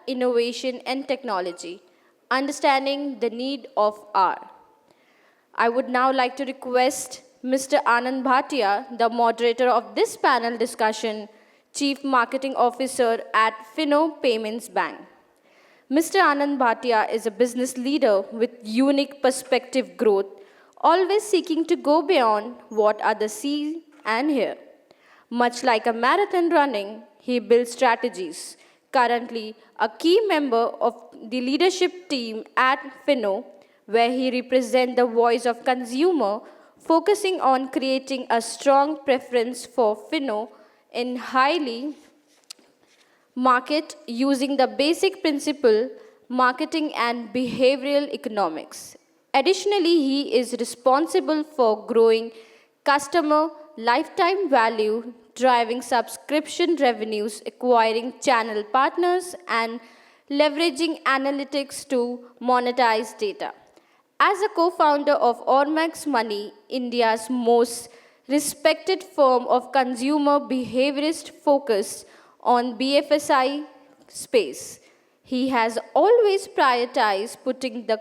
innovation and technology, understanding the need of R. I would now like to request Mr. Anand Bhatia, the moderator of this panel discussion, Chief Marketing Officer at Fino Payments Bank. Mr. Anand Bhatia is a business leader with unique perspective growth, always seeking to go beyond what others see and hear. Much like a marathon running, he builds strategies. Currently, a key member of the leadership team at Fino, where he represents the voice of consumer, focusing on creating a strong preference for Fino in highly market using the basic principle marketing and behavioral economics. Additionally, he is responsible for growing customer lifetime value, driving subscription revenues, acquiring channel partners, and leveraging analytics to monetize data. As a co-founder of Ormax Money, India's most respected firm of consumer behaviorist focused on BFSI space, he has always prioritized putting the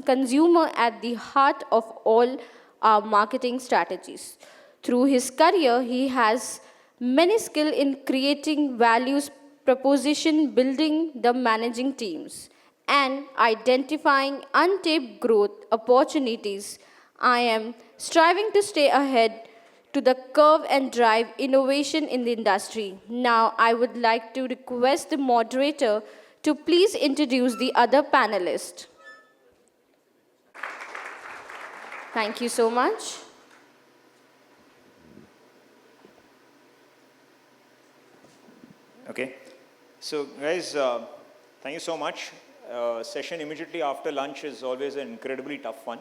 consumer at the heart of all our marketing strategies. Through his career, he has many skills in creating values proposition, building the managing teams, and identifying untapped growth opportunities. I am striving to stay ahead to the curve and drive innovation in the industry. Now, I would like to request the moderator to please introduce the other panelists. Thank you so much. Okay. So, guys, thank you so much. Session immediately after lunch is always an incredibly tough one.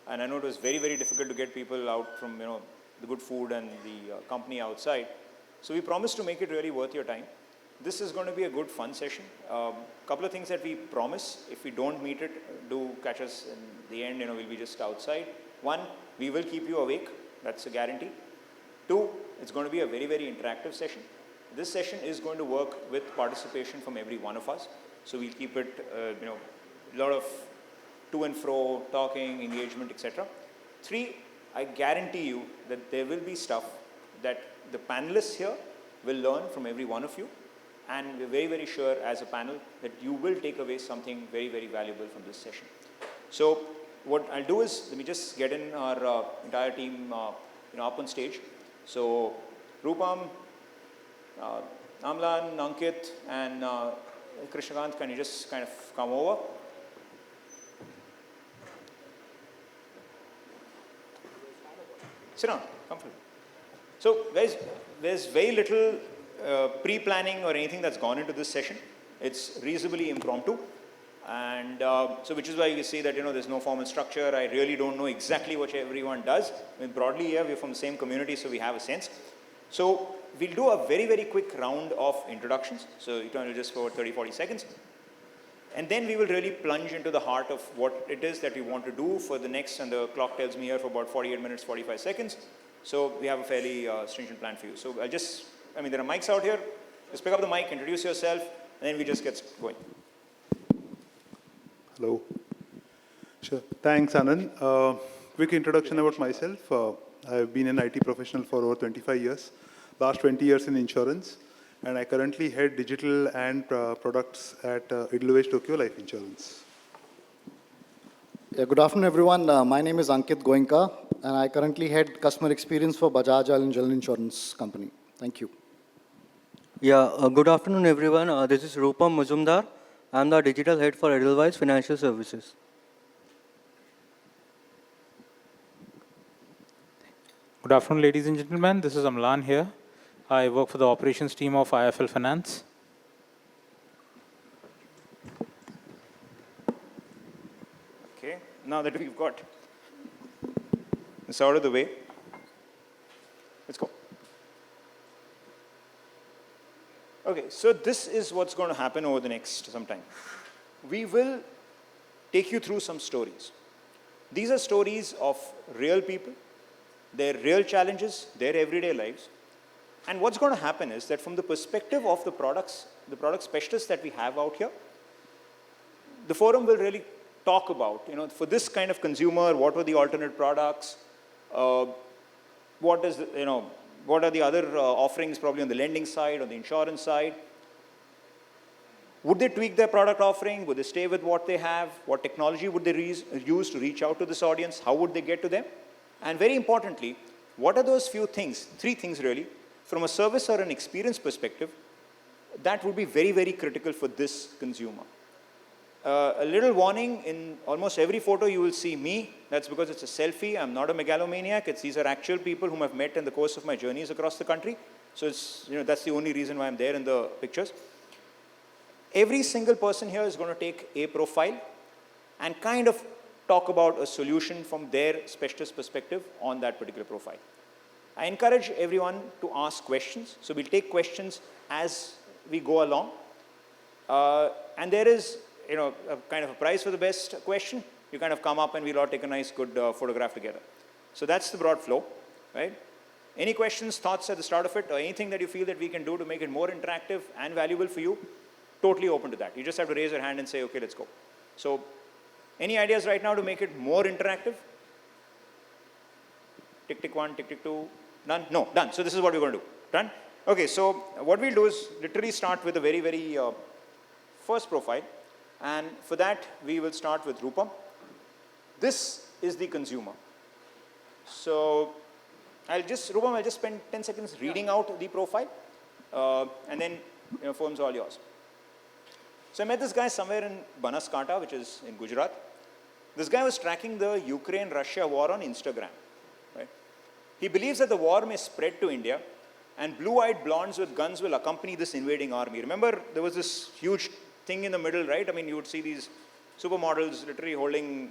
And I know it was very, very difficult to get people out from, the good food and the company outside. So we promised to make it really worth your time. This is going to be a good fun session. Couple of things that we promise, if we don't meet it, do catch us in the end, we'll be just outside. One, we will keep you awake. That's a guarantee. Two, it's going to be a very, very interactive session. This session is going to work with participation from every one of us. So we'll keep it, a lot of to and fro, talking, engagement, etc. Three, I guarantee you that there will be stuff that the panelists here will learn from every one of you. And we're very, very sure as a panel that you will take away something very, very valuable from this session. So what I'll do is, let me just get in our entire team up on stage. So Rupam, Amlan, Ankit, and Krishnakant, can you just kind of come over? Sit down, comfortable. So guys, there's very little pre-planning or anything that's gone into this session. It's reasonably impromptu. And so which is why you see that, there's no formal structure. I really don't know exactly what everyone does. I mean, broadly, yeah, we're from the same community, so we have a sense. So we'll do a very, very quick round of introductions. So it will just for 30, 40 seconds. And then we will really plunge into the heart of what it is that we want to do for the next, and the clock tells me here for about 48 minutes, 45 seconds. So we have a fairly stringent plan for you. So there are mics out here. Just pick up the mic, introduce yourself, and then we just get going. Hello. Sure. Thanks, Anand. Quick introduction about myself. I've been an IT professional for over 25 years. Last 20 years in insurance. And I currently head digital and products at Edelweiss Tokio Life Insurance. Yeah, good afternoon, everyone. My name is Ankit Goenka, and I currently head customer experience for Bajaj General Insurance Company. Thank you. Yeah, good afternoon, everyone. This is Rupam Mazumder. I'm the digital head for Edelweiss Financial Services. Good afternoon, ladies and gentlemen. This is Amlan here. I work for the operations team of IIFL Finance. Okay, now that we've got this out of the way, let's go. Okay, so this is what's going to happen over the next some time. We will take you through some stories. These are stories of real people, their real challenges, their everyday lives. And what's going to happen is that from the perspective of the products the product specialists that we have out here, the forum will really talk about, for this kind of consumer, what were the alternate products, what are the other offerings probably on the lending side, on the insurance side. Would they tweak their product offering? Would they stay with what they have? What technology would they use to reach out to this audience? How would they get to them? And very importantly, what are those few things, 3 things really, from a service or an experience perspective, that would be very, very critical for this consumer. A little warning, in almost every photo you will see me. That's because it's a selfie. I'm not a megalomaniac. These are actual people whom I've met in the course of my journeys across the country. So that's the only reason why I'm there in the pictures. Every single person here is going to take a profile and kind of talk about a solution from their specialist perspective on that particular profile. I encourage everyone to ask questions. So we'll take questions as we go along. And there is, a kind of a prize for the best question. You kind of come up and we'll all take a nice, good photograph together. So that's the broad flow, right? Any questions, thoughts at the start of it, or anything that you feel that we can do to make it more interactive and valuable for you? Totally open to that. You just have to raise your hand and say, okay, let's go. So, any ideas right now to make it more interactive? Tick, tick 1, tick, tick 2. None? No, done. So this is what we're going to do. Done? Okay, so what we'll do is literally start with a very, very first profile. And for that, we will start with Rupam. This is the consumer. So Rupam, I'll just spend 10 seconds reading out the profile. And then, phone's all yours. So I met this guy somewhere in Banaskantha, which is in Gujarat. This guy was tracking the Ukraine-Russia war on Instagram. Right? He believes that the war may spread to India, and blue-eyed blondes with guns will accompany this invading army. Remember, there was this huge thing in the middle, right? I mean, you would see these supermodels literally holding,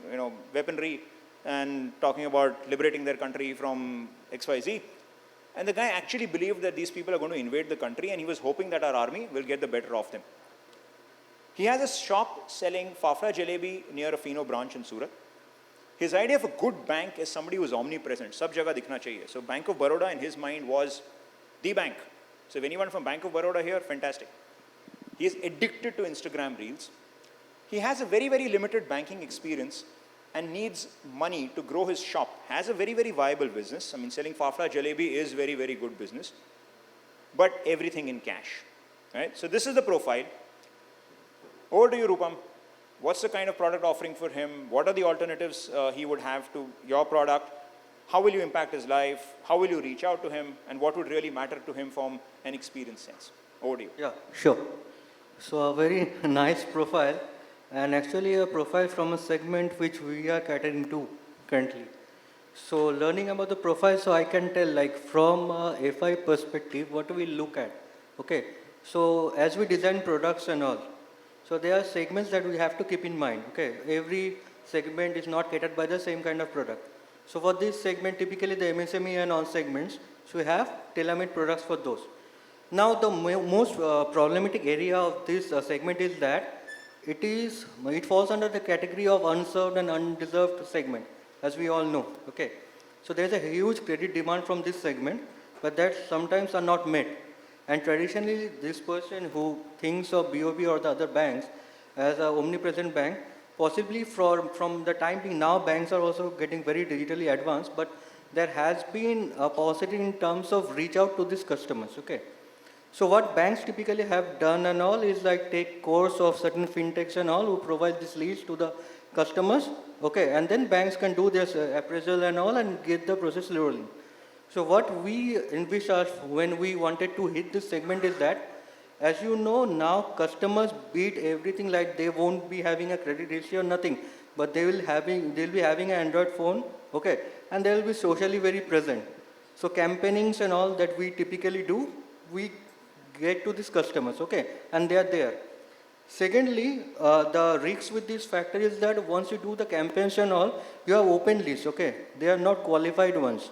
weaponry and talking about liberating their country from XYZ. And the guy actually believed that these people are going to invade the country, and he was hoping that our army will get the better of them. He has a shop selling fafra jalebi near a Fino branch in Surat. His idea of a good bank is somebody who is omnipresent. Sab jagah dikhna chahiye. So Bank of Baroda in his mind was the bank. So if anyone from Bank of Baroda here, fantastic. He is addicted to Instagram Reels. He has a very, very limited banking experience and needs money to grow his shop. Has a very, very viable business. I mean, selling fafra jalebi is very, very good business. But everything in cash. Right? So this is the profile. Over to you, Rupam. What's the kind of product offering for him? What are the alternatives he would have to your product? How will you impact his life? How will you reach out to him? And what would really matter to him from an experience sense? Over to you. Yeah, sure. So a very nice profile, and actually a profile from a segment which we are catering to currently. So learning about the profile, so I can tell, like from a FI perspective, what do we look at? Okay, so as we design products and all, so there are segments that we have to keep in mind. Okay, every segment is not catered by the same kind of product. So for this segment, typically the MSME and all segments, so we have tailor-made products for those. Now the most problematic area of this segment is that it falls under the category of unserved and undeserved segment, as we all know. Okay, so there's a huge credit demand from this segment, but that sometimes are not met. And traditionally, this person who thinks of BOB or the other banks as an omnipresent bank, possibly from the time being, now banks are also getting very digitally advanced, but there has been a paucity in terms of reach out to these customers. Okay, so what banks typically have done and all is like take course of certain fintechs and all who provide these leads to the customers. Okay, and then banks can do their appraisal and all and get the process rolling. So what we envisaged when we wanted to hit this segment is that, as you know, now customers beat everything, like they won't be having a credit history or nothing, but they'll be having an Android phone, okay, and they'll be socially very present. So campaignings and all that we typically do, we get to these customers, okay, and they are there. Secondly, the risks with this factor is that once you do the campaigns and all, you have open lists, okay, they are not qualified ones.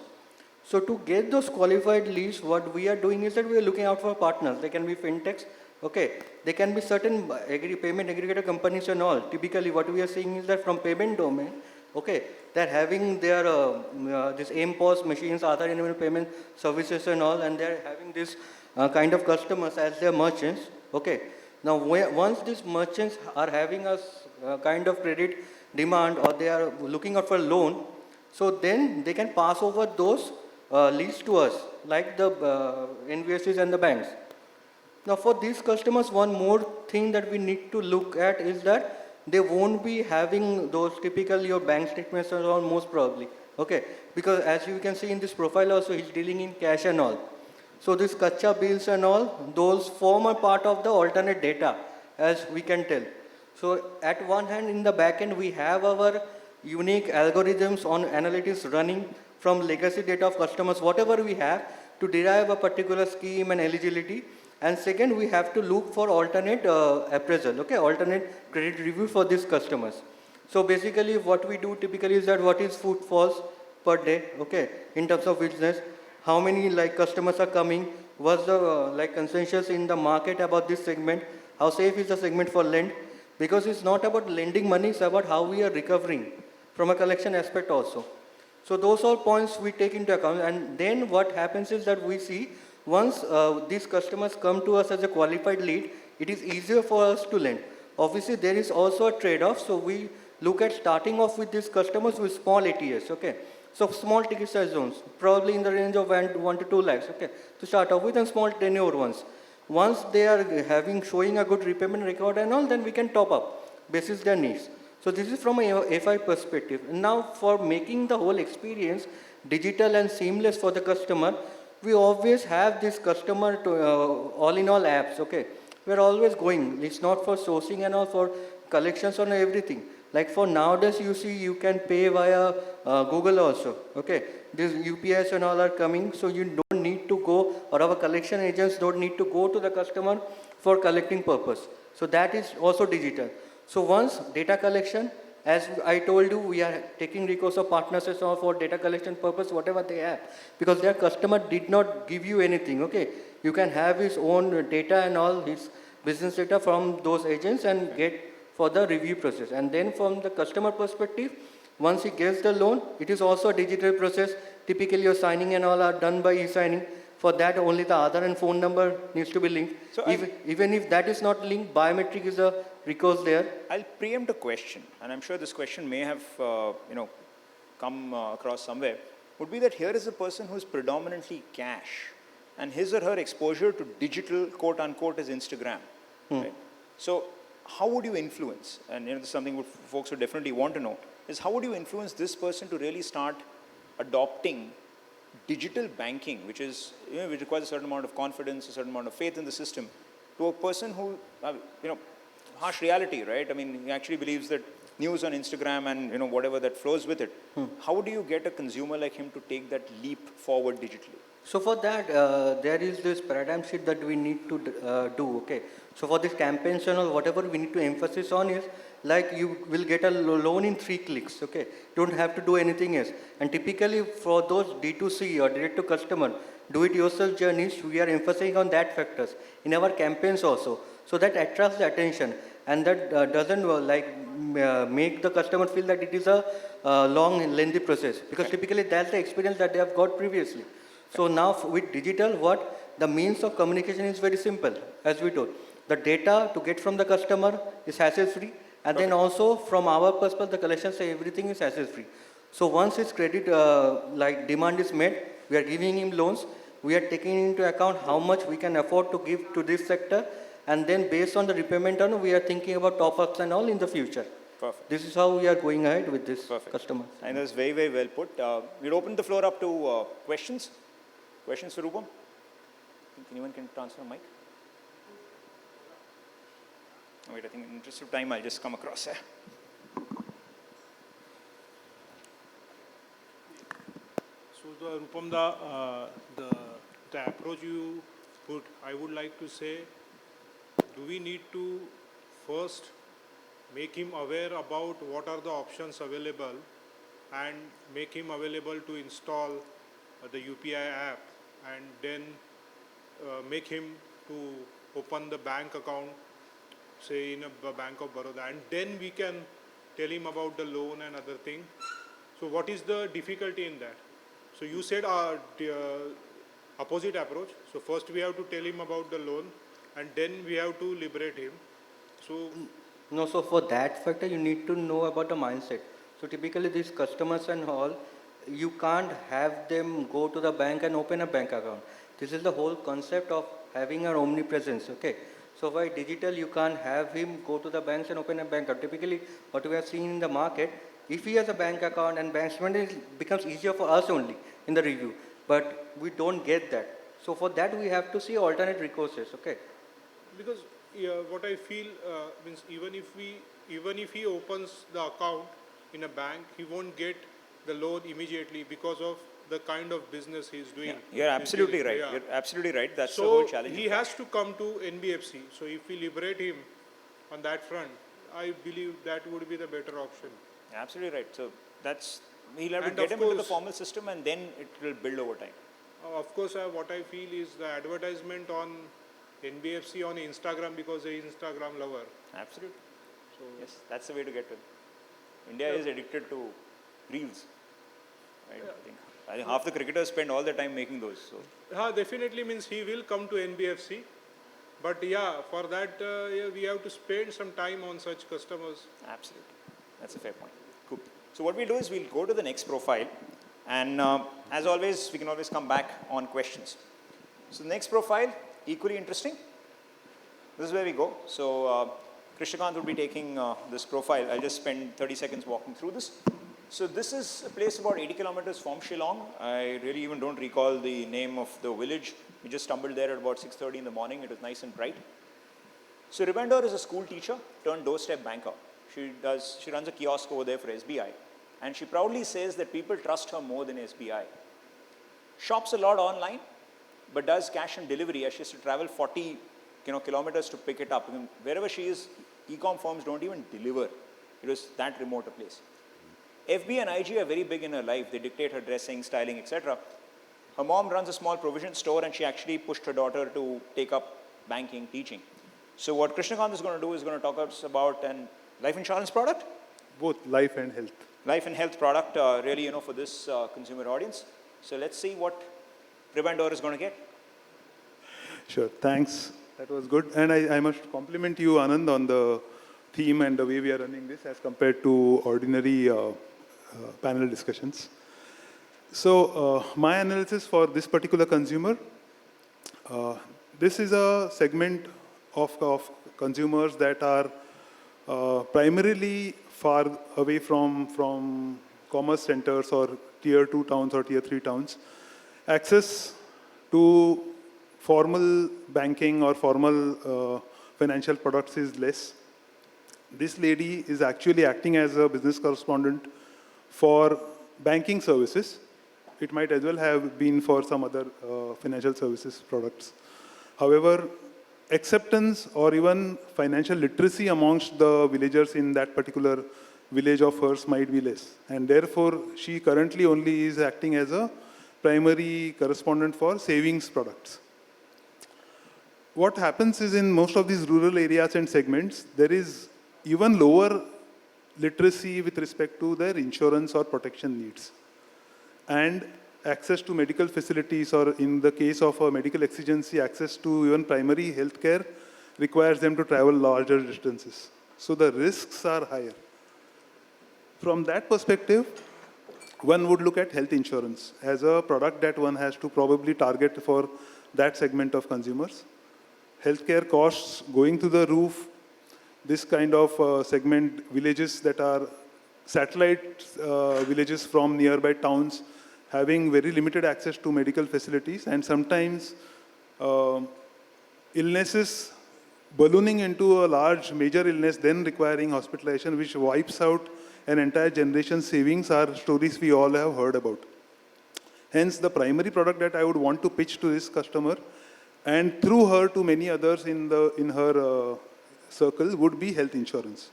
So to get those qualified leads, what we are doing is that we are looking out for partners. They can be fintechs, okay. They can be certain payment aggregator companies and all. Typically, what we are seeing is that from payment domain, okay, they're having their this MPOS machines, other payment services and all, and they're having this kind of customers as their merchants, Okay. Now, once these merchants are having a kind of credit demand or they are looking out for a loan, so then they can pass over those leads to us, like the NBFCs and the banks. Now, for these customers, one more thing that we need to look at is that they won't be having those typical your bank statements and all, most probably. Okay, because as you can see in this profile also, he's dealing in cash and all. So these kacha bills and all, those form a part of the alternate data, as we can tell. So at one hand, in the back end, we have our unique algorithms on analytics running from legacy data of customers, whatever we have, to derive a particular scheme and eligibility. And second, we have to look for alternate appraisal, okay, alternate credit review for these customers. So basically, what we do typically is that what is footfalls per day, okay, in terms of business, how many like customers are coming, what's the like consensus in the market about this segment, how safe is the segment for lend, because it's not about lending money, it's about how we are recovering from a collection aspect also. So those are points we take into account, and then what happens is that we see once these customers come to us as a qualified lead, it is easier for us to lend. Obviously, there is also a trade-off, so we look at starting off with these customers with small ATS, okay? So small ticket size loans, probably in the range of 1 to 2 lakhs, okay? To start off with, and small tenure ones. Once they are showing a good repayment record and all, then we can top up, basis their needs. So this is from a FI perspective. Now for making the whole experience digital and seamless for the customer, we always have this customer to, all-in-all apps, okay? We're always going, it's not for sourcing and all, for collections on everything. Like for nowadays, you see, you can pay via Google also, okay? These UPIs and all are coming, so you don't need to go, or our collection agents don't need to go to the customer for collecting purpose. So that is also digital. So once data collection, as I told you, we are taking recourse of partners and so on for data collection purpose, whatever they have, because their customer did not give you anything, okay? You can have his own data and all his business data from those agents and get for the review process. And then from the customer perspective, once he gets the loan, it is also a digital process. Typically your signing and all are done by e-signing. For that, only the Aadhaar and phone number needs to be linked. So even if that is not linked, biometric is a recourse there. I'll preempt a question, and I'm sure this question may have come across somewhere. Would be that here is a person who is predominantly cash, and his or her exposure to digital, quote unquote, is Instagram. Right? So how would you influence? And this is something folks would definitely want to know, is how would you influence this person to really start adopting digital banking, which is which requires a certain amount of confidence, a certain amount of faith in the system, to a person who harsh reality, right? I mean, he actually believes that news on Instagram and whatever that flows with it. How do you get a consumer like him to take that leap forward digitally? So for that, there is this paradigm shift that we need to do, okay? So for this campaigns and all, whatever we need to emphasize on is, like you will get a loan in 3 clicks, okay? Don't have to do anything else. And typically for those D2C or direct to customer, do-it-yourself journeys, we are emphasizing on that factors in our campaigns also. So that attracts the attention, and that doesn't make the customer feel that it is a long, lengthy process, because typically that's the experience that they have got previously. So now with digital, the means of communication is very simple, as we told. The data to get from the customer is hassle-free, and then also from our perspective, the collections say everything is hassle-free. So once his credit demand is met, we are giving him loans. We are taking into account how much we can afford to give to this sector, and then based on the repayment term, we are thinking about top-ups and all in the future. Perfect. This is how we are going ahead with this customer. And that's very, very well put. We'll open the floor up to questions. Questions for Rupam? Anyone can transfer a mic? Oh, wait, I think in the interest of time, I'll just come across here. So Rupam, the approach you put, I would like to say, do we need to first make him aware about what are the options available and make him available to install the UPI app, and then make him to open the bank account, say in a Bank of Baroda, and then we can tell him about the loan and other thing. So what is the difficulty in that? So you said the opposite approach. So first we have to tell him about the loan, and then we have to liberate him. So No, so for that factor, you need to know about the mindset. So typically these customers and all, you can't have them go to the bank and open a bank account. This is the whole concept of having an omnipresence, okay? So by digital, you can't have him go to the banks and open a bank account. Typically, what we have seen in the market, if he has a bank account and bank statement, it becomes easier for us only in the review. But we don't get that. So for that, we have to see alternate recourses, okay? because what I feel means even if he opens the account in a bank, he won't get the loan immediately because of the kind of business he is doing. You're absolutely right. Yeah. You're absolutely right. That's the whole So challenge. he has to come to NBFC. So if we liberate him on that front, I believe that would be the better option. Absolutely right. So that's, we'll have to And get of him into the course- formal system and then it will build over time. Of course, what I feel is the advertisement on NBFC on Instagram, because he's Instagram lover. Absolutely. So yes, that's the way to get to it. India is addicted to reels. Right? I think half the cricketers spend all their time making those. So Definitely means he will come to NBFC. But yeah, for that we have to spend some time on such customers. absolutely. That's a fair point. Cool. So what we'll do is we'll go to the next profile. And as always, we can always come back on questions. So the next profile, equally interesting. This is where we go. So Krishnakant will be taking this profile. I'll just spend 30 seconds walking through this. So this is a place about 80 kilometers from Shillong. I really even don't recall the name of the village. We just stumbled there at about 6:30 in the morning. It was nice and bright. So Rupam is a school teacher turned doorstep banker. She runs a kiosk over there for SBI. And she proudly says that people trust her more than SBI. Shops a lot online, but does cash and delivery, as she has to travel 40 kilometers to pick it up. And wherever she is, e-com firms don't even deliver. It was that remote a place. FB and IG are very big in her life. They dictate her dressing, styling, etc. Her mom runs a small provision store, and she actually pushed her daughter to take up banking, teaching. So what Krishnakant is going to do is going to talk us about an life insurance product. Both life and health. Life and health product, really, for this consumer audience. So let's see what Rupam is going to get. Sure, thanks. That was good. And I must compliment you, Anand, on the theme and the way we are running this as compared to ordinary panel discussions. So my analysis for this particular consumer, this is a segment of consumers that are primarily far away from commerce centers or tier 2 towns or tier 3 towns. Access to formal banking or formal financial products is less. This lady is actually acting as a business correspondent for banking services. It might as well have been for some other financial services products. However, acceptance or even financial literacy amongst the villagers in that particular village of hers might be less. And therefore, she currently only is acting as a primary correspondent for savings products. What happens is in most of these rural areas and segments, there is even lower literacy with respect to their insurance or protection needs. And access to medical facilities, or in the case of a medical exigency, access to even primary health care requires them to travel larger distances. So the risks are higher. From that perspective, one would look at health insurance as a product that one has to probably target for that segment of consumers. Healthcare costs going to the roof, this kind of segment, villages that are satellite villages from nearby towns, having very limited access to medical facilities, and sometimes illnesses ballooning into a large major illness, then requiring hospitalization, which wipes out an entire generation's savings, are stories we all have heard about. Hence, the primary product that I would want to pitch to this customer, and through her to many others in her circle, would be health insurance.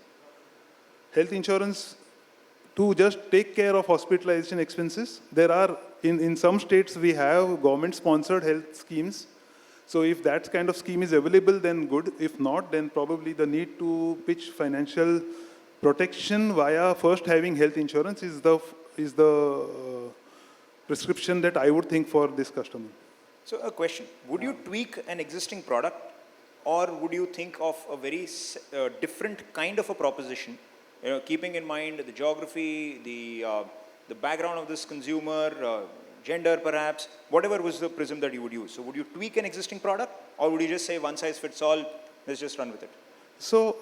Health insurance to just take care of hospitalization expenses. There are, in some states, we have government-sponsored health schemes. So if that kind of scheme is available, then good. If not, then probably the need to pitch financial protection via first having health insurance is the prescription that I would think for this customer. So a question, would you tweak an existing product or would you think of a very different kind of a proposition, keeping in mind the geography, the background of this consumer, gender perhaps, whatever was the prism that you would use? So would you tweak an existing product, or would you just say one size fits all, let's just run with it? So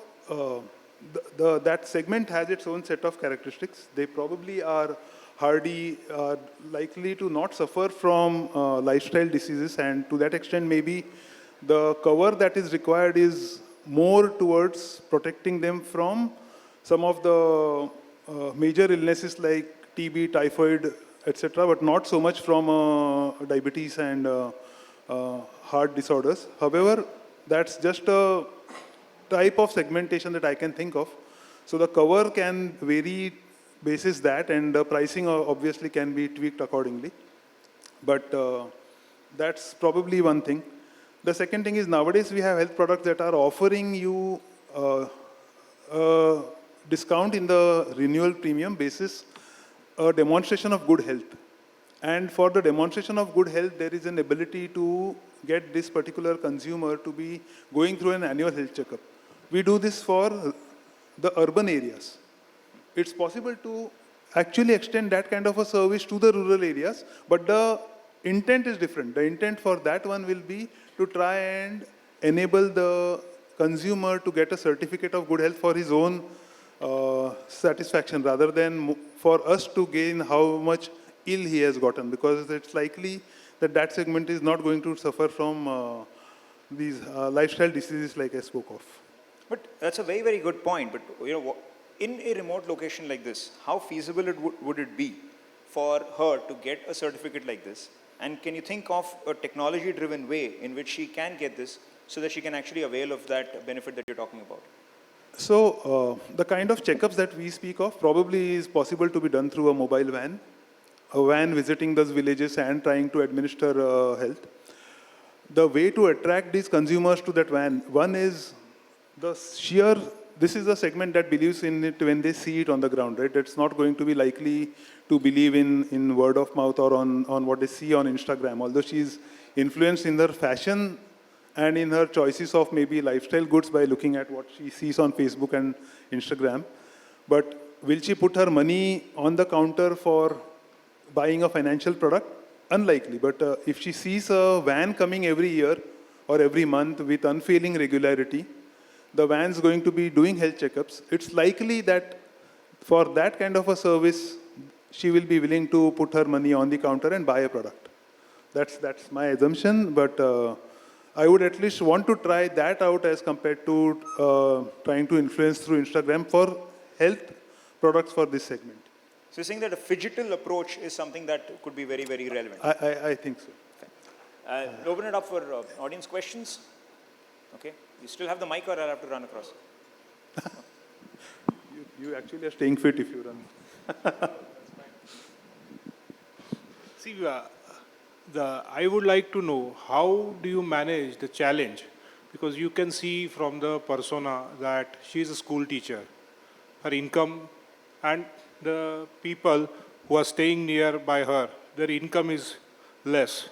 that segment has its own set of characteristics. They probably are hardy, are likely to not suffer from lifestyle diseases, and to that extent maybe the cover that is required is more towards protecting them from some of the major illnesses like TB, typhoid, etc., but not so much from diabetes and heart disorders. However, that's just a type of segmentation that I can think of. So the cover can vary basis that, and the pricing obviously can be tweaked accordingly. But that's probably one thing. The second thing is, nowadays we have health products that are offering you discount in the renewal premium basis a demonstration of good health. And for the demonstration of good health, there is an ability to get this particular consumer to be going through an annual health checkup. We do this for the urban areas. It's possible to actually extend that kind of a service to the rural areas, but the intent is different. The intent for that one will be to try and enable the consumer to get a certificate of good health for his own satisfaction, rather than for us to gain how much ill he has gotten, because it's likely that that segment is not going to suffer from these lifestyle diseases like I spoke of. But that's a very, very good point. But in a remote location like this, how feasible would it be for her to get a certificate like this? And can you think of a technology-driven way in which she can get this so that she can actually avail of that benefit that you're talking about? So the kind of checkups that we speak of probably is possible to be done through a mobile van, visiting those villages and trying to administer health. The way to attract these consumers to that van, one is the sheer, this is a segment that believes in it when they see it on the ground, right? It's not going to be likely to believe in word of mouth or on what they see on Instagram, although she's influenced in her fashion and in her choices of maybe lifestyle goods by looking at what she sees on Facebook and Instagram. But will she put her money on the counter for buying a financial product? Unlikely. But if she sees a van coming every year or every month with unfailing regularity, the van's going to be doing health checkups, it's likely that for that kind of a service, she will be willing to put her money on the counter and buy a product. That's my assumption, but I would at least want to try that out as compared to trying to influence through Instagram for health products for this segment. So you're saying that a phygital approach is something that could be very, very relevant? I think so. Open it up for audience questions. Okay. You still have the mic, or I'll have to run across? You actually are staying fit if you run. See, I would like to know, how do you manage the challenge? Because you can see from the persona that she is a school teacher. Her income and the people who are staying nearby her, their income is less.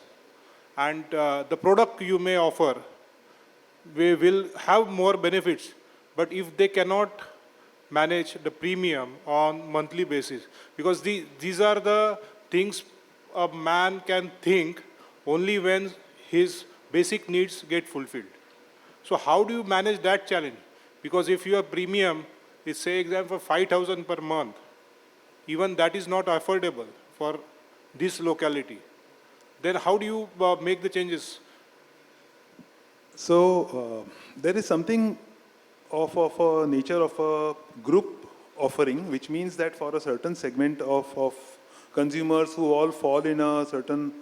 And the product you may offer, we will have more benefits. But if they cannot manage the premium on monthly basis, because these are the things a man can think only when his basic needs get fulfilled. So how do you manage that challenge? Because if your premium is, say, example, 5,000 per month, even that is not affordable for this locality. Then how do you make the changes? So there is something of a nature of a group offering, which means that for a certain segment of consumers who all fall in a certain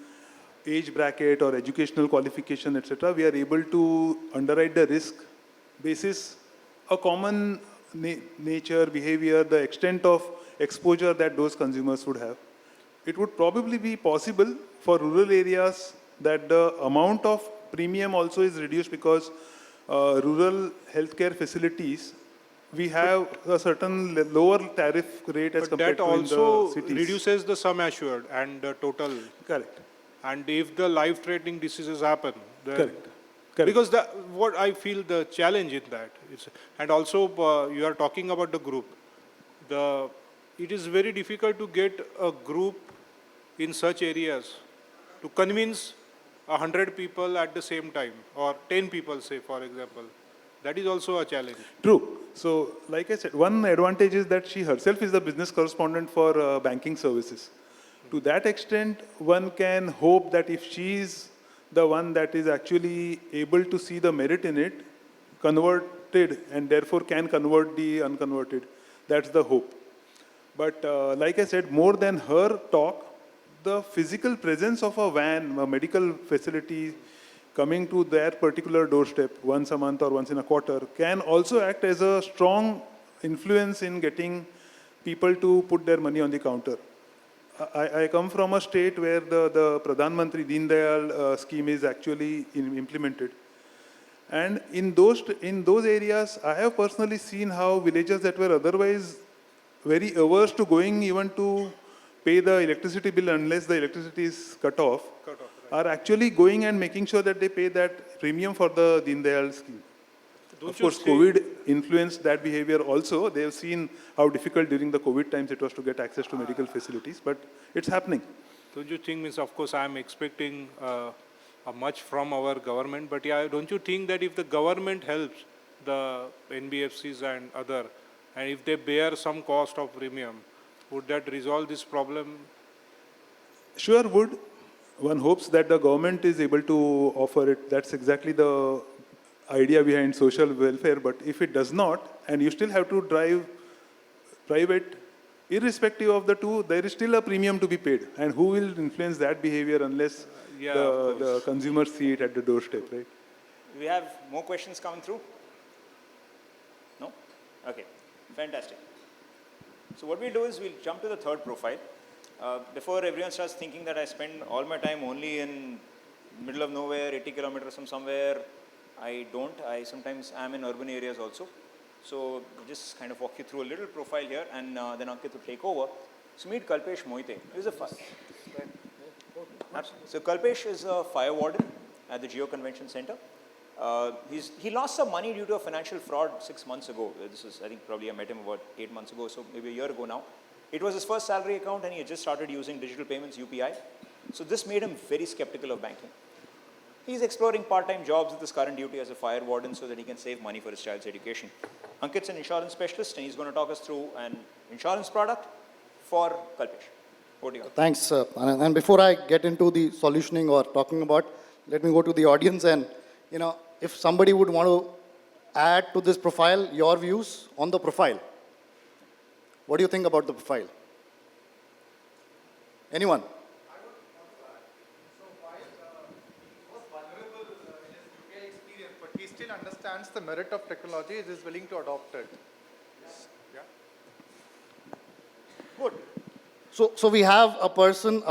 age bracket or educational qualification, etc., we are able to underwrite the risk basis a common nature, behavior, the extent of exposure that those consumers would have. It would probably be possible for rural areas that the amount of premium also is reduced, because rural healthcare facilities, we have a certain lower tariff rate as compared to in the cities. But that also reduces the sum assured and the total. Correct. And if the life-threatening diseases happen, then Correct. Correct. Because what I feel the challenge in that is, and also you are talking about the group. It is very difficult to get a group in such areas to convince 100 people at the same time, or 10 people, say, for example. That is also a challenge. True. So, like I said, one advantage is that she herself is the business correspondent for banking services. To that extent, one can hope that if she is the one that is actually able to see the merit in it, converted, and therefore can convert the unconverted, that's the hope. But like I said, more than her talk, the physical presence of a van, a medical facility coming to their particular doorstep once a month or once in a quarter can also act as a strong influence in getting people to put their money on the counter. I come from a state where the Pradhan Mantri Deen Dayal scheme is actually implemented. And in those areas, I have personally seen how villages that were otherwise very averse to going even to pay the electricity bill unless the electricity is cut off, are actually going and making sure that they pay that premium for the Deen Dayal scheme. Of course, COVID influenced that behavior also. They have seen how difficult during the COVID times it was to get access to medical facilities, but it's happening. Don't you think, means, of course, I am expecting much from our government, but yeah, don't you think that if the government helps the NBFCs and other, and if they bear some cost of premium, would that resolve this problem? Sure would. One hopes that the government is able to offer it. That's exactly the idea behind social welfare. But if it does not, and you still have to drive private, irrespective of the two, there is still a premium to be paid. And who will influence that behavior unless the consumers see it at the doorstep, right? Do we have more questions coming through? No? Okay, fantastic. So what we'll do is we'll jump to the third profile. Before everyone starts thinking that I spend all my time only in middle of nowhere, 80 kilometers from somewhere, I don't. I sometimes am in urban areas also. So I'll just kind of walk you through a little profile here, and then Ankit will take over. So meet Kalpesh Moite. So Kalpesh is a fire warden at the Geo Convention Center. He lost some money due to a financial fraud 6 months ago. This is, I think, probably I met him about 8 months ago, so maybe a year ago now. It was his first salary account, and he had just started using digital payments, UPI. So this made him very skeptical of banking. He's exploring part-time jobs with his current duty as a fire warden so that he can save money for his child's education. Ankit's an insurance specialist, and he's going to talk us through an insurance product for Kalpesh. Over to you. Thanks, Anand. And before I get into the solutioning or talking about, let me go to the audience and, if somebody would want to add to this profile, your views on the profile. What do you think about the profile? Anyone? I would want to add. So while he was vulnerable in his UK experience, but he still understands the merit of technology, he is willing to adopt it. Yeah. Good. So we have a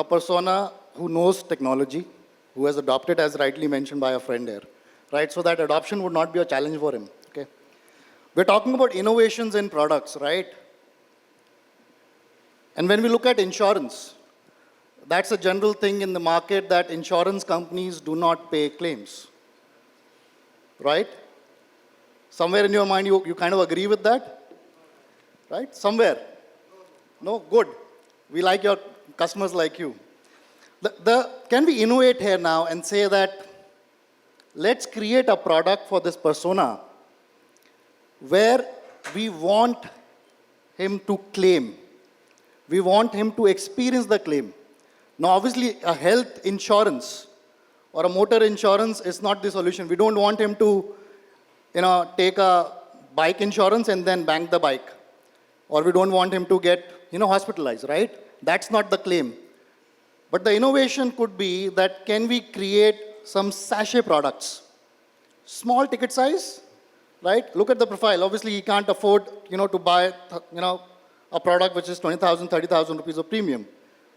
persona who knows technology, who has adopted, as rightly mentioned by a friend here, right? So that adoption would not be a challenge for him, okay? We're talking about innovations in products, right? And when we look at insurance, that's a general thing in the market that insurance companies do not pay claims, right? Somewhere in your mind, you kind of agree with that, right? Somewhere. No, good. We like your customers like you. Can we innovate here now and say that let's create a product for this persona where we want him to claim. We want him to experience the claim. Now, obviously, a health insurance or a motor insurance is not the solution. We don't want him to, take a bike insurance and then bank the bike. Or we don't want him to get, hospitalized, right? That's not the claim. But the innovation could be that can we create some sachet products? Small ticket size, right? Look at the profile. Obviously, he can't afford, to buy, a product which is 20,000, 30,000 rupees of premium.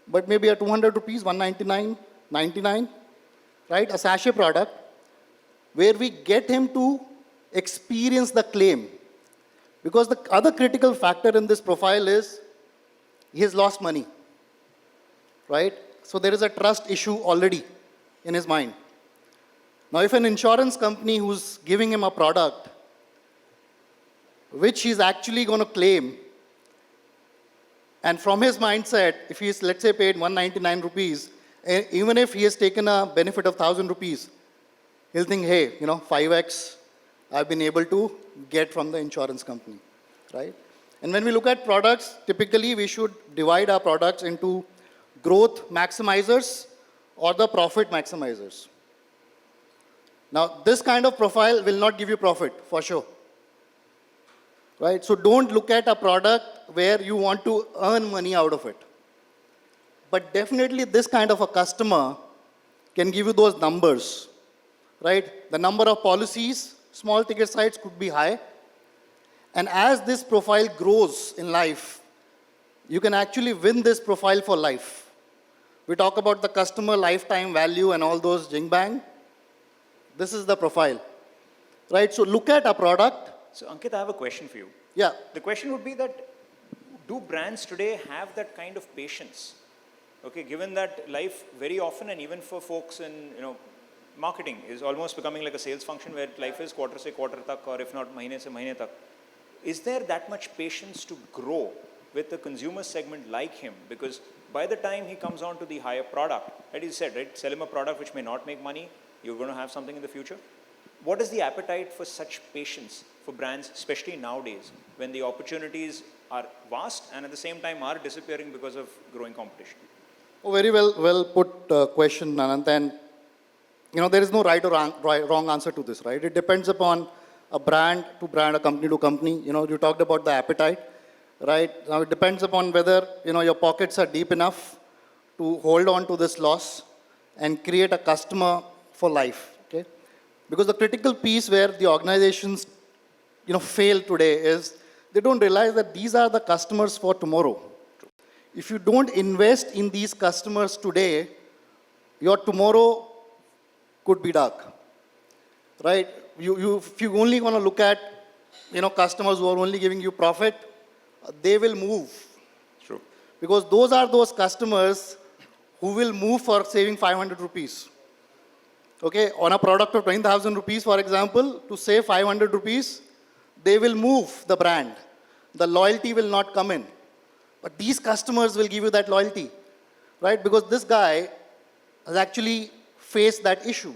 But maybe a 200 rupees, 199.99, right? A sachet product where we get him to experience the claim. Because the other critical factor in this profile is he has lost money, right? So there is a trust issue already in his mind. Now, if an insurance company who's giving him a product, which he's actually going to claim, and from his mindset, if he's, let's say, paid 199 rupees, even if he has taken a benefit of 1,000 rupees, he'll think, hey, 5x I've been able to get from the insurance company, right? And when we look at products, typically we should divide our products into growth maximizers or the profit maximizers. Now, this kind of profile will not give you profit, for sure. Right? So don't look at a product where you want to earn money out of it. But definitely this kind of a customer can give you those numbers, right? The number of policies, small ticket size could be high. And as this profile grows in life, you can actually win this profile for life. We talk about the customer lifetime value and all those jing bang. This is the profile, right? So look at a product. So Ankit, I have a question for you. Yeah. The question would be that, do brands today have that kind of patience? Okay, given that life very often, and even for folks in, marketing is almost becoming like a sales function where life is quarter se quarter tak, or if not mahine se mahine tak. Is there that much patience to grow with a consumer segment like him? Because by the time he comes on to the higher product, like you said, right, sell him a product which may not make money, you're going to have something in the future. What is the appetite for such patience for brands, especially nowadays, when the opportunities are vast and at the same time are disappearing because of growing competition? Oh, very well put question, Anand. And there is no right or wrong answer to this, right? It depends upon a brand to brand, a company to company. You talked about the appetite, right? Now it depends upon whether your pockets are deep enough to hold on to this loss and create a customer for life. Okay, because the critical piece where the organizations fail today is they don't realize that these are the customers for tomorrow. If you don't invest in these customers today, your tomorrow could be dark, right? If you only want to look at customers who are only giving you profit, they will move. True. Because those are those customers who will move for saving 500 rupees. Okay, on a product of 20,000 rupees, for example, to save 500 rupees, they will move the brand. The loyalty will not come in. But these customers will give you that loyalty, right? Because this guy has actually faced that issue,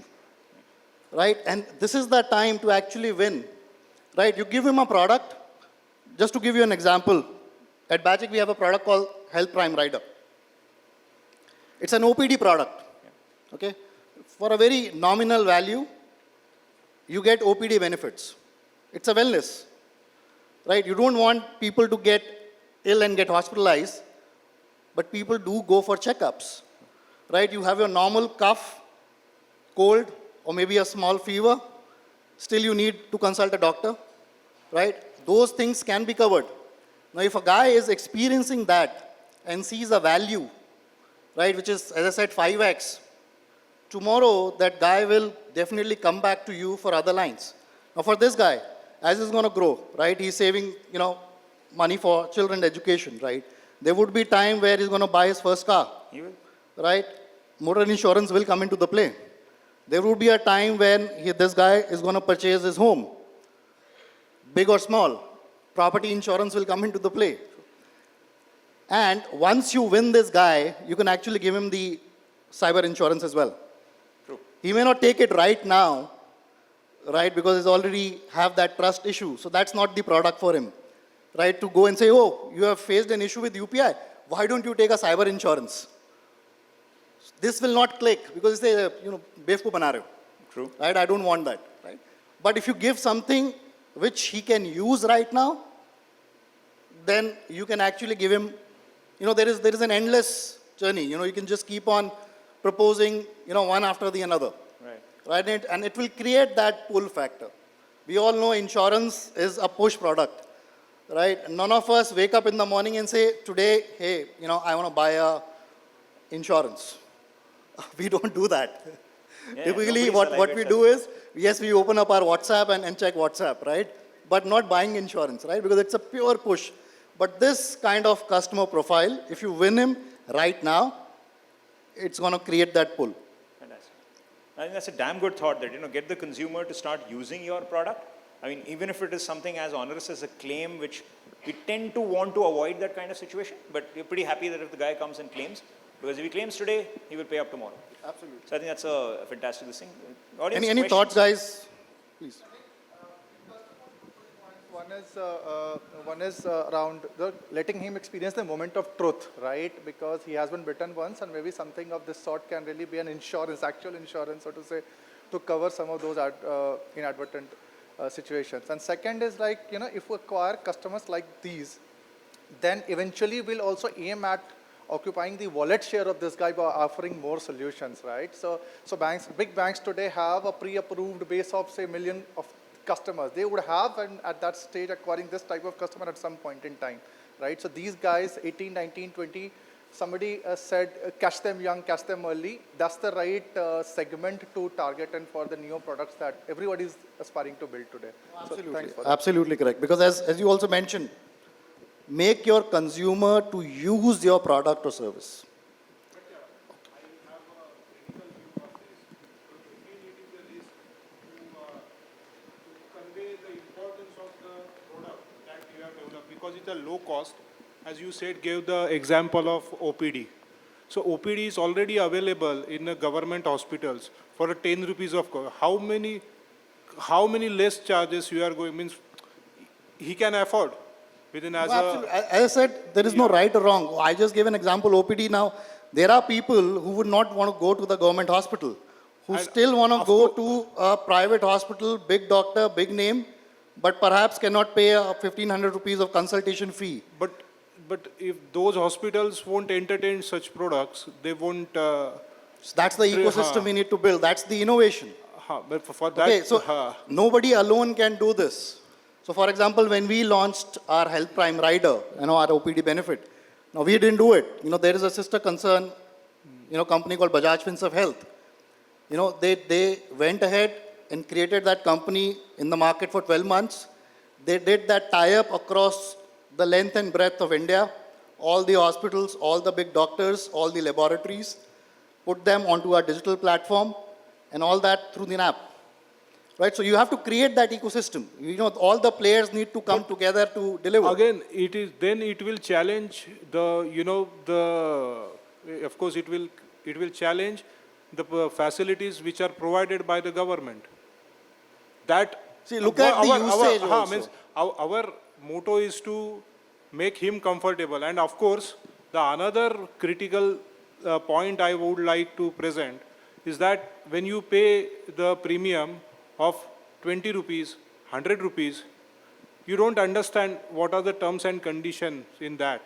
right? And this is the time to actually win, right? You give him a product. Just to give you an example, at Bajaj we have a product called Health Prime Rider. It's an OPD product, okay? For a very nominal value, you get OPD benefits. It's a wellness, right? You don't want people to get ill and get hospitalized, but people do go for checkups, right? You have your normal cough, cold, or maybe a small fever. Still you need to consult a doctor, right? Those things can be covered. Now, if a guy is experiencing that and sees a value, right, which is, as I said, 5x, tomorrow that guy will definitely come back to you for other lines. Now, for this guy, as he's going to grow, right, he's saving, money for children's education, right? There would be time where he's going to buy his first car, right? Motor insurance will come into the play. There would be a time when this guy is going to purchase his home. Big or small, property insurance will come into the play. And once you win this guy, you can actually give him the cyber insurance as well. True. He may not take it right now, right, because he's already have that trust issue. So that's not the product for him, right? To go and say, oh, you have faced an issue with UPI. Why don't you take a cyber insurance? This will not click because they say, bevku bana rahe ho. True. Right? I don't want that, right? But if you give something which he can use right now, then you can actually give him, there is an endless journey. You can just keep on proposing, one after the another. Right? And it will create that pull factor. We all know insurance is a push product, right? None of us wake up in the morning and say, today, hey, I want to buy a insurance. We don't do that. Yeah, Typically, what we do is, yes, we open up our WhatsApp and check WhatsApp, right? But not buying insurance, right? Because it's a pure push. But this kind of customer profile, if you win him right now, it's going to create that pull. Fantastic. I think that's a damn good thought that, get the consumer to start using your product. I mean, even if it is something as onerous as a claim, which we tend to want to avoid that kind of situation, but we're pretty happy that if the guy comes and claims, because if he claims today, he will pay up tomorrow. Absolutely. So I think that's a fantastic thing. Audience Any thoughts, guys? Please. One is around letting him experience the moment of truth, right? Because he has been bitten once, and maybe something of this sort can really be an insurance, actual insurance, so to say, to cover some of those inadvertent situations. And second is like, if we acquire customers like these, then eventually we'll also aim at occupying the wallet share of this guy by offering more solutions, right? So banks, big banks today have a pre-approved base of say million of customers. They would have, and at that stage, acquiring this type of customer at some point in time, right? So these guys, 18, 19, 20, somebody said, catch them young, catch them early. That's the right segment to target and for the new products that everybody is aspiring to build today. Absolutely, So thanks for that. absolutely correct. Because as you also mentioned, make your consumer to use your product or service. Convey the importance of the product that you have developed because it's a low cost. As you said, gave the example of OPD. So OPD is already available in the government hospitals for a 10 rupees of cost. How many less charges you are going, means he can afford within as Absolutely. As I said, there is no right or wrong. I just gave an example, OPD now. There are people who would not want to go to the government hospital, who And still want to of go course- to a private hospital, big doctor, big name, but perhaps cannot pay a 1,500 rupees of consultation fee. But if those hospitals won't entertain such products, they won't. So that's the ecosystem we need to build. That's the innovation. But for that, Okay, so nobody alone can do this. So for example, when we launched our Health Prime Rider, our OPD benefit, now we didn't do it. There is a sister concern, company called Bajaj Finserv Health. They went ahead and created that company in the market for 12 months. They did that tie-up across the length and breadth of India, all the hospitals, all the big doctors, all the laboratories, put them onto our digital platform, and all that through the app. Right? So you have to create that ecosystem. All the players need to come together to deliver. again, it will challenge of course it will challenge the facilities which are provided by the government. See, look at the usage also. Means our motto is to make him comfortable, and of course the another critical point I would like to present is that when you pay the premium of 20 rupees, 100 rupees, you don't understand what are the terms and conditions in that.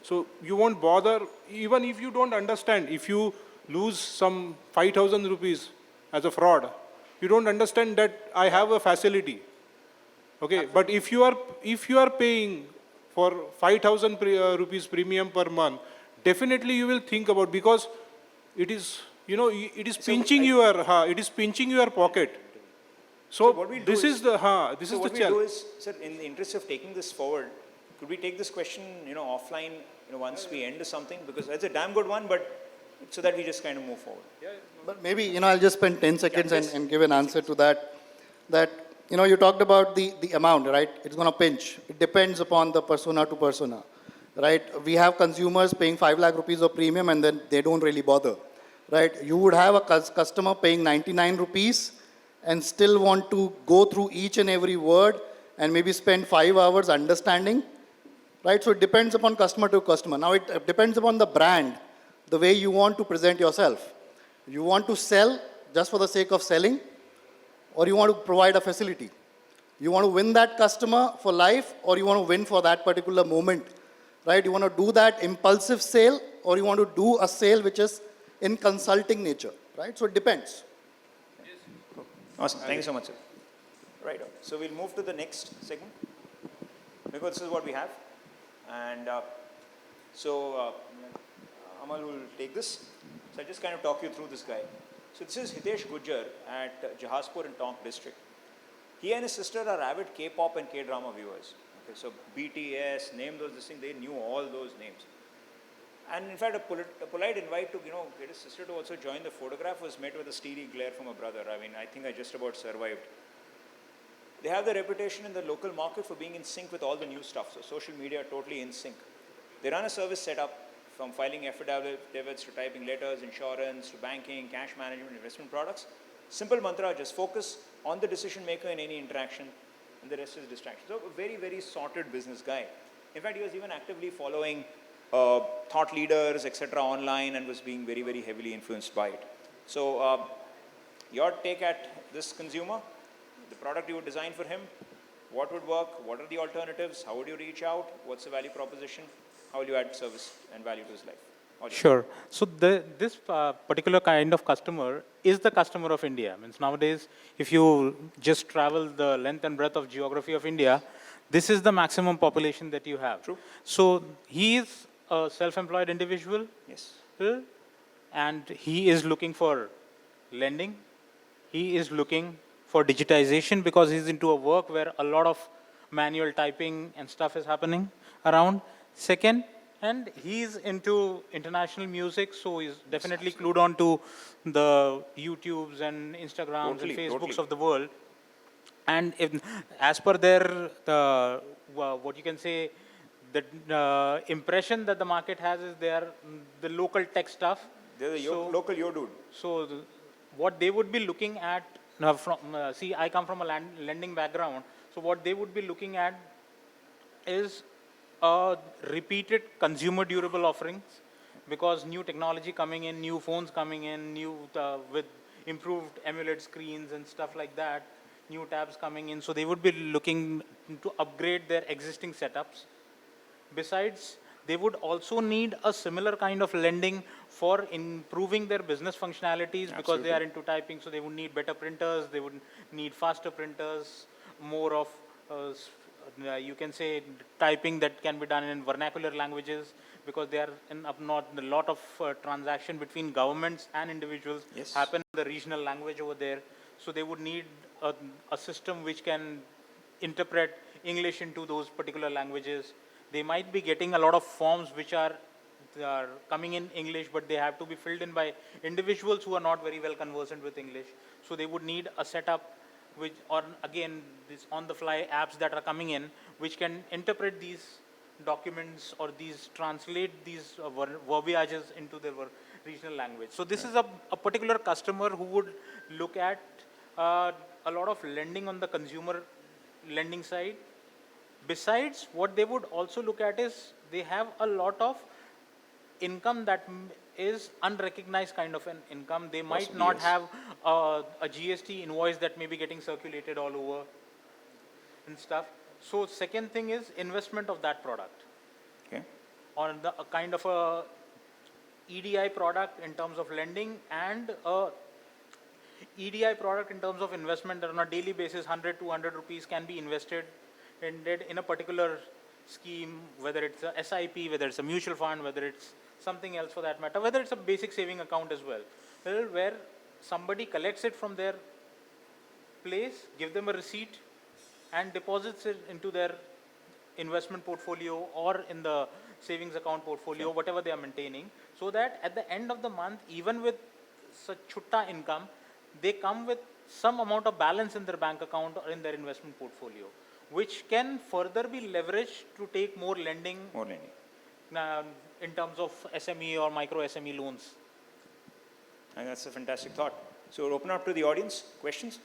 So you won't bother, even if you don't understand, if you lose some 5,000 rupees as a fraud, you don't understand that I have a facility. Okay, but if you are paying for 5,000 rupees premium per month, definitely you will think about, because it is pinching your pocket. So what we'll do this is the what challenge. we'll do is, sir, in the interest of taking this forward, could we take this question, offline, once we end or something? Because it's a damn good one, but so that we just kind of move forward. But maybe, I'll just spend 10 seconds please. and give an answer to that. That, you talked about the amount, right? It's going to pinch. It depends upon the persona to persona, right? We have consumers paying 5 lakh rupees of premium and then they don't really bother, right? You would have a customer paying 99 rupees and still want to go through each and every word and maybe spend 5 hours understanding, right? So it depends upon customer to customer. Now it depends upon the brand, the way you want to present yourself. You want to sell just for the sake of selling, or you want to provide a facility? You want to win that customer for life, or you want to win for that particular moment, right? You want to do that impulsive sale, or you want to do a sale which is in consulting nature, right? So it depends. Awesome. Thank you so much, sir. Right. So we'll move to the next segment, because this is what we have. And Amal will take this. So I'll just kind of talk you through this guy. So this is Hitesh Gujjar at Jahaspur in Tonk district. He and his sister are avid K-pop and K-drama viewers. Okay, so BTS, name those, this thing, they knew all those names. And in fact, a polite invite to, get his sister to also join the photograph was met with a steely glare from a brother. I mean, I think I just about survived. They have the reputation in the local market for being in sync with all the new stuff. So social media totally in sync. They run a service setup from filing affidavits to typing letters, insurance, to banking, cash management, investment products. Simple mantra, just focus on the decision maker in any interaction, and the rest is distraction. So a very, very sorted business guy. In fact, he was even actively following thought leaders, etc. online and was being very, very heavily influenced by it. So your take at this consumer, the product you would design for him, what would work, what are the alternatives, how would you reach out, what's the value proposition, how will you add service and value to his life? Sure. So this particular kind of customer is the customer of India. Means nowadays, if you just travel the length and breadth of geography of India, this is the maximum population that you have. True. So he is a self-employed individual. Yes. And he is looking for lending. He is looking for digitization because he's into a work where a lot of manual typing and stuff is happening around. Second, and he's into international music, so he's definitely clued on to the YouTubes and Instagrams and Facebooks of the world. And as per their, what you can say, the impression that the market has is they are the local tech stuff. They're the local yo dude. So what they would be looking at, see, I come from a lending background, so what they would be looking at is repeated consumer durable offerings, because new technology coming in, new phones coming in, new with improved AMOLED screens and stuff like that, new tabs coming in, so they would be looking to upgrade their existing setups. Besides, they would also need a similar kind of lending for improving their business functionalities. Absolutely. Because they are into typing, so they would need better printers, they would need faster printers, more of you can say typing that can be done in vernacular languages, because they are in up north, a lot of transaction between governments and individuals happen in the regional language over there. So they would need a system which can interpret English into those particular languages. They might be getting a lot of forms which are coming in English, but they have to be filled in by individuals who are not very well conversant with English. So they would need a setup which, or again, these on-the-fly apps that are coming in, which can interpret these documents or these translate these verbiages into their regional language. So this is a particular customer who would look at a lot of lending on the consumer lending side. Besides, what they would also look at is they have a lot of income that is unrecognized kind of an income. They might not have a GST invoice that may be getting circulated all over and stuff. So second thing is investment of that product. Okay. On the a kind of a EDI product in terms of lending, and a EDI product in terms of investment that on a daily basis 100, 200 rupees can be invested in a particular scheme, whether it's a SIP, whether it's a mutual fund, whether it's something else for that matter, whether it's a basic saving account as well, where somebody collects it from their place, give them a receipt, and deposits it into their investment portfolio or in the savings account portfolio, whatever they are maintaining, so that at the end of the month, even with such chutta income, they come with some amount of balance in their bank account or in their investment portfolio, which can further be leveraged to take more lending. In terms of SME or micro SME loans. And that's a fantastic thought. So we'll open up to the audience. Questions?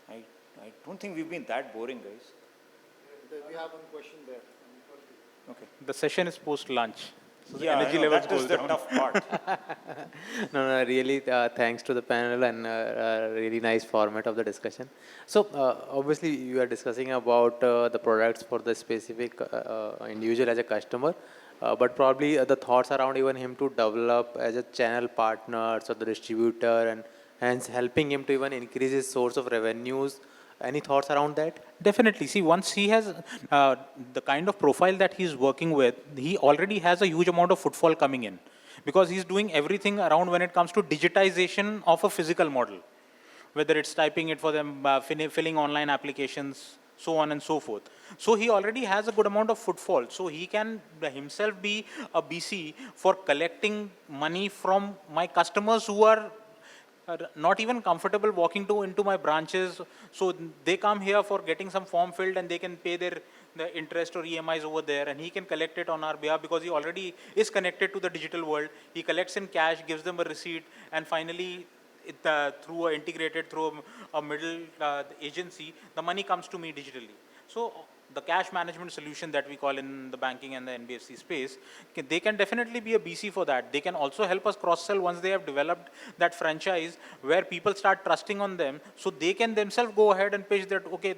I don't think we've been that boring, guys. We have one question there. Okay. The session is post-lunch. So the Yeah, energy know, levels that is goes the down. tough part. No, really, thanks to the panel and really nice format of the discussion. So, obviously, you are discussing about the products for the specific individual as a customer, but probably the thoughts around even him to develop as a channel partner, so the distributor, and hence helping him to even increase his source of revenues. Any thoughts around that? Definitely. See, once he has the kind of profile that he's working with, he already has a huge amount of footfall coming in, because he's doing everything around when it comes to digitization of a physical model, whether it's typing it for them, filling online applications, so on and so forth. So he already has a good amount of footfall. So he can himself be a BC for collecting money from my customers who are not even comfortable walking into my branches. So they come here for getting some form filled and they can pay the interest or EMIs over there, and he can collect it on our behalf because he already is connected to the digital world. He collects in cash, gives them a receipt, and finally through integrated through a middle agency, the money comes to me digitally. So the cash management solution that we call in the banking and the NBFC space, they can definitely be a BC for that. They can also help us cross-sell once they have developed that franchise where people start trusting on them. So they can themselves go ahead and pitch that, okay,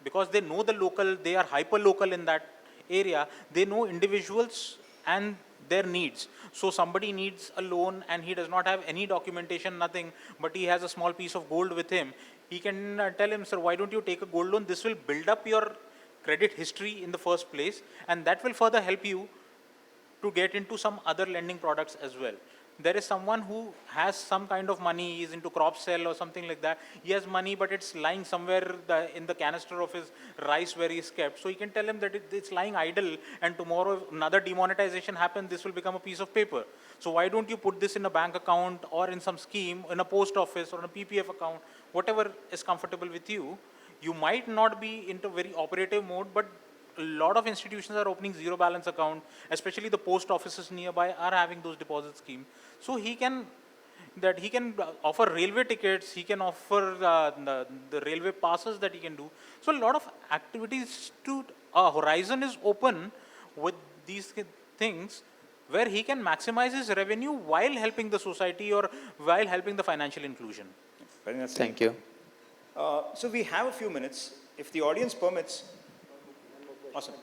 because they know the local, they are hyper-local in that area, they know individuals and their needs. So somebody needs a loan and he does not have any documentation, nothing, but he has a small piece of gold with him. He can tell him, sir, why don't you take a gold loan? This will build up your credit history in the first place, and that will further help you to get into some other lending products as well. There is someone who has some kind of money, is into crop sell or something like that. He has money, but it's lying somewhere in the canister of his rice where he is kept. So he can tell him that it's lying idle, and tomorrow if another demonetization happens, this will become a piece of paper. So why don't you put this in a bank account or in some scheme, in a post office or in a PPF account, whatever is comfortable with you. You might not be into very operative mode, but a lot of institutions are opening zero balance account, especially the post offices nearby are having those deposit schemes. So he can offer railway tickets, he can offer the railway passes that he can do. So a lot of activities to horizon is open with these things where he can maximize his revenue while helping the society or while helping the financial inclusion. Thank you. So we have a few minutes. If the audience permits. Awesome.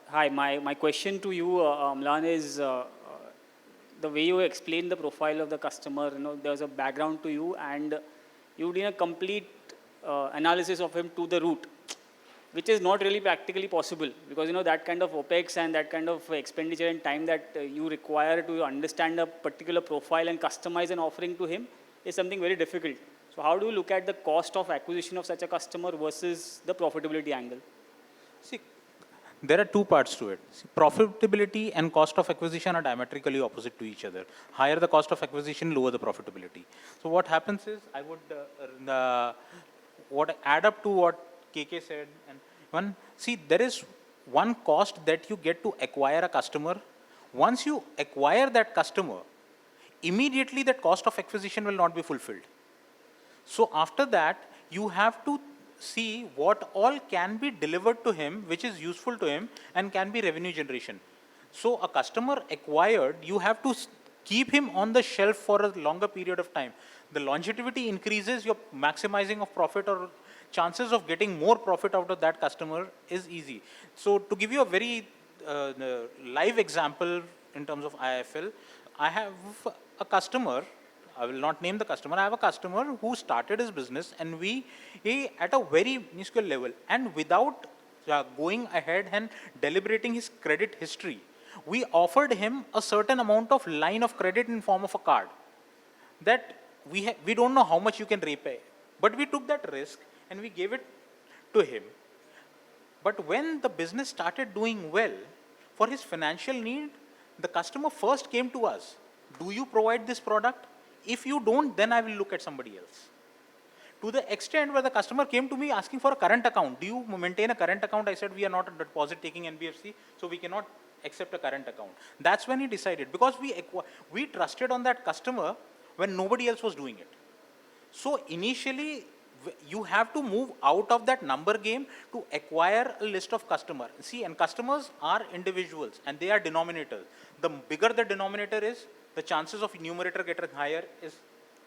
Hi, my question to you, Amlan, is the way you explain the profile of the customer. There's a background to you, and you did a complete analysis of him to the root, which is not really practically possible because that kind of OPEX and that kind of expenditure and time that you require to understand a particular profile and customize an offering to him is something very difficult. So how do you look at the cost of acquisition of such a customer versus the profitability angle? See, there are two parts to it. See, profitability and cost of acquisition are diametrically opposite to each other. Higher the cost of acquisition, lower the profitability. So what happens is, I would add up to what KK said, and there is one cost that you get to acquire a customer. Once you acquire that customer, immediately that cost of acquisition will not be fulfilled. So after that, you have to see what all can be delivered to him, which is useful to him and can be revenue generation. So a customer acquired, you have to keep him on the shelf for a longer period of time. The longevity increases, your maximizing of profit or chances of getting more profit out of that customer is easy. So to give you a very live example in terms of IIFL, I have a customer, I will not name the customer, I have a customer who started his business and we at a very minuscule level and without going ahead and deliberating his credit history, we offered him a certain amount of line of credit in form of a card that we don't know how much you can repay, but we took that risk and we gave it to him. But when the business started doing well, for his financial need, the customer first came to us. Do you provide this product? If you don't, then I will look at somebody else. To the extent where the customer came to me asking for a current account. Do you maintain a current account? I said, we are not a deposit taking NBFC, so we cannot accept a current account. That's when he decided, because we trusted on that customer when nobody else was doing it. So initially, you have to move out of that number game to acquire a list of customers. See, and customers are individuals and they are denominators. The bigger the denominator is, the chances of numerator getting higher is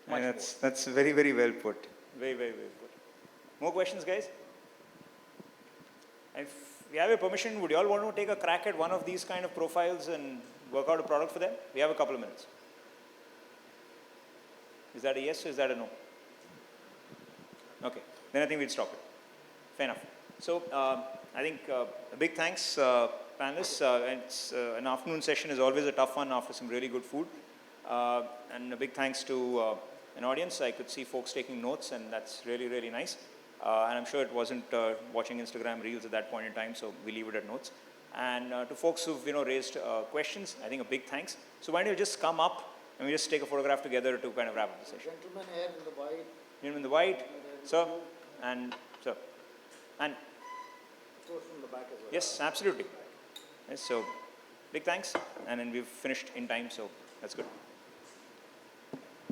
much more. That's very, very well put. Very, very well put. More questions, guys? If we have your permission, would you all want to take a crack at one of these kind of profiles and work out a product for them? We have a couple of minutes. Is that a yes or is that a no? Okay, then I think we'll stop it. Fair enough. So I think a big thanks panelists. An afternoon session is always a tough one after some really good food. And a big thanks to an audience. I could see folks taking notes, and that's really, really nice. And I'm sure it wasn't watching Instagram Reels at that point in time, so we leave it at notes. And to folks who've raised questions, I think a big thanks. So why don't you just come up and we just take a photograph together to kind of wrap up the session. Gentleman here in the white. Gentleman in the white, sir, and sir, and Of course, from the back as well. yes, absolutely. Yes, so big thanks, and then we've finished in time, so that's good.